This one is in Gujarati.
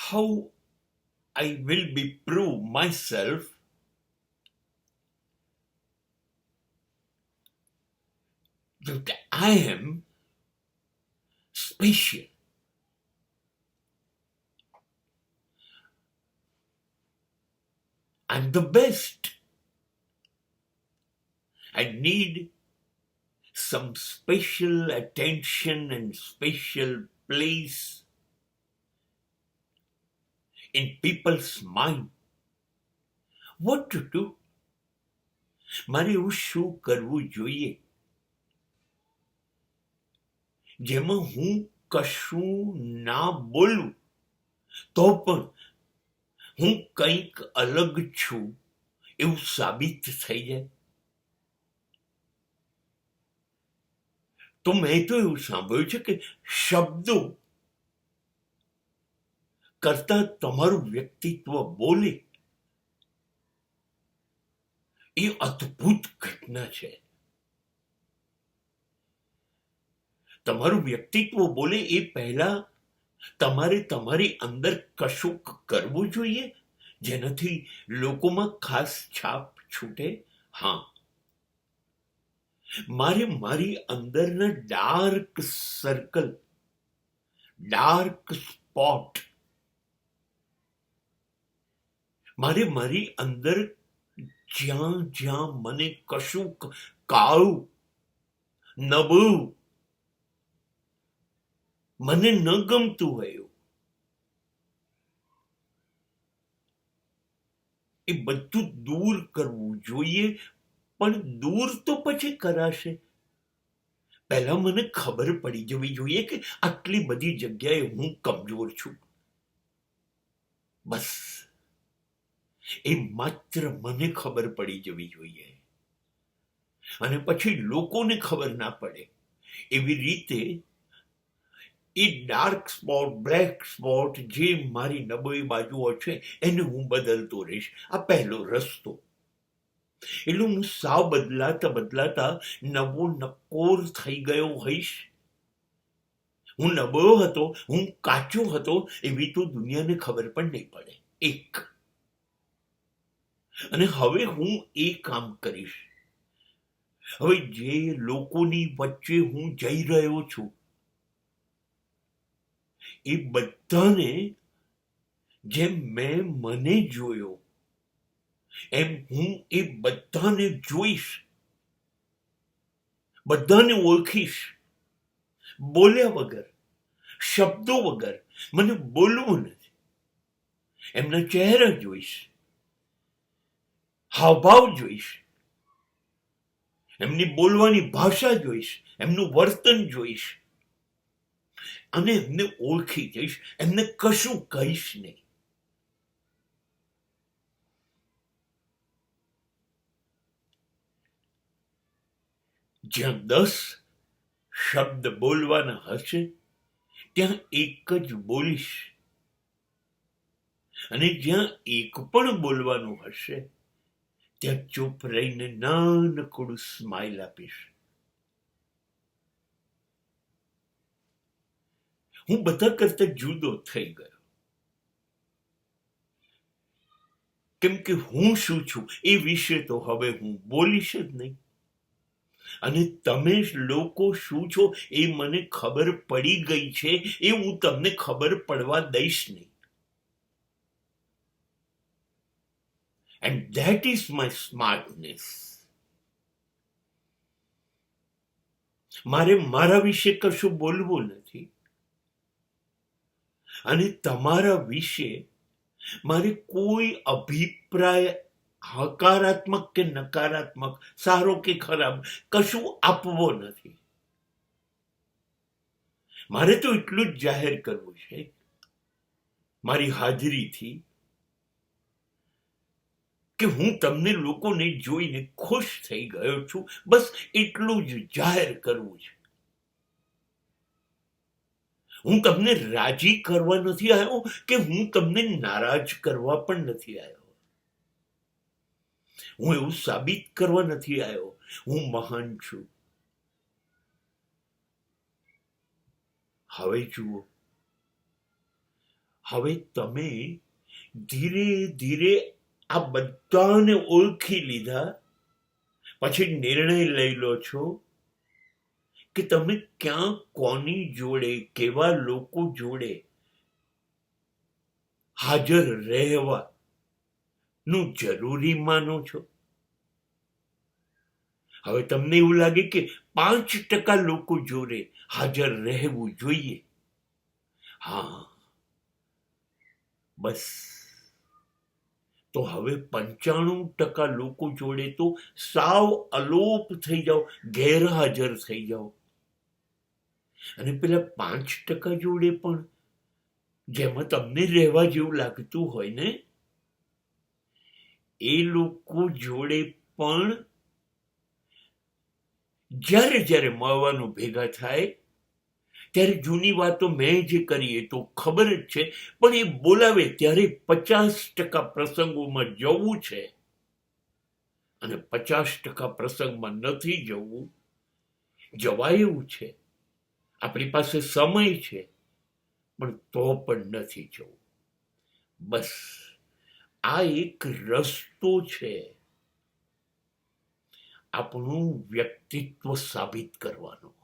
how I will be prove myself that I am special. I'm the best. I need some special attention and special place in people's mind. What to do? મારે એવું શું કરવું જોઈએ જેમાં હું કશું ના બોલું તો પણ હું કંઈક અલગ છું એવું સાબિત થઈ જાય. તો મેં તો એવું સાંભળ્યું છે કે શબ્દો કરતા તમારું વ્યક્તિત્વ બોલે એ અદ્ભુત ઘટના છે. તમારું વ્યક્તિત્વ બોલે એ પહેલા તમારે તમારી અંદર કશુંક કરવું જોઈએ જેનાથી લોકોમાં ખાસ છાપ છૂટે. હા, મારે મારી અંદરના ડાર્ક સર્કલ, ડાર્ક સ્પોટ, મારે મારી અંદર જ્યાં જ્યાં મને કશુંક કાળું, નબળું, મને ન ગમતું હોય એ બધું દૂર કરવું જોઈએ. પણ દૂર તો પછી કરાશે. પહેલા મને ખબર પડી જવી જોઈએ કે આટલી બધી જગ્યાએ હું કમજોર છું. બસ એ માત્ર મને ખબર પડી જવી જોઈએ અને પછી લોકોને ખબર ના પડે. એવી રીતે એ ડાર્ક સ્પોટ, બ્લેક સ્પોટ જે મારી નબળી બાજુઓ છે એને હું બદલતો રહીશ. આ પહેલો રસ્તો. એટલે હું સાવ બદલાતા બદલાતા નવો નકોર થઈ ગયો હોઈશ. હું નબળો હતો, હું કાચો હતો એવી તો દુનિયાને ખબર પણ નહીં પડે. એક. અને હવે હું એ કામ કરીશ. હવે જે લોકોની વચ્ચે હું જઈ રહ્યો છું એ બધાને જેમ મેં મને જોયો એમ હું એ બધાને જોઈશ, બધાને ઓળખીશ, બોલ્યા વગર, શબ્દો વગર. મને બોલવું નથી. એમના ચહેરા જોઈશ, હાવભાવ જોઈશ, એમની બોલવાની ભાષા જોઈશ, એમનું વર્તન જોઈશ અને એમને ઓળખી જઈશ. એમને કશું કહીશ નહીં. જ્યાં 10 શબ્દ બોલવાના હશે ત્યાં એક જ બોલીશ અને જ્યાં એક પણ બોલવાનું હશે ત્યાં ચૂપ રહીને નાનકડું સ્માઇલ આપીશ. હું બધા કરતા જુદો થઈ ગયો. કેમ કે હું શું છું એ વિશે તો હવે હું બોલીશ જ નહીં. અને તમે લોકો શું છો એ મને ખબર પડી ગઈ છે એ હું તમને ખબર પડવા દઈશ નહીં. And that is my smartness. મારે મારા વિશે કશું બોલવું નથી અને તમારા વિશે મારે કોઈ અભિપ્રાય હકારાત્મક કે નકારાત્મક, સારો કે ખરાબ કશું આપવો નથી. મારે તો એટલું જ જાહેર કરવું છે મારી હાજરીથી કે હું તમને લોકોને જોઈને ખુશ થઈ ગયો છું. બસ એટલું જ જાહેર કરવું છે. હું તમને રાજી કરવા નથી આવ્યો કે હું તમને નારાજ કરવા પણ નથી આવ્યો. હું એવું સાબિત કરવા નથી આવ્યો હું મહાન છું. હવે જુઓ, હવે તમે ધીરે ધીરે આ બધાને ઓળખી લીધા પછી નિર્ણય લઈ લો છો કે તમે ક્યાં કોની જોડે કેવા લોકો જોડે હાજર રહેવાનું જરૂરી માનો છો. હવે તમને એવું લાગે કે 5% લોકો જોડે હાજર રહેવું જોઈએ. હા, બસ તો હવે 95% લોકો જોડે તો સાવ અલોપ થઈ જાઓ, ગેરહાજર થઈ જાઓ. અને પેલા 5% જોડે પણ જેમાં તમને રહેવા જેવું લાગતું હોય ને એ લોકો જોડે પણ જ્યારે જ્યારે મળવાનું ભેગા થાય ત્યારે જૂની વાતો મેં જે કરી એ તો ખબર જ છે, પણ એ બોલાવે ત્યારે 50% પ્રસંગોમાં જવું છે અને 50% પ્રસંગમાં નથી જવું. જવાય એવું છે, આપણી પાસે સમય છે, પણ તો પણ નથી જવું. બસ આ એક રસ્તો છે આપણું વ્યક્તિત્વ સાબિત કરવાનો.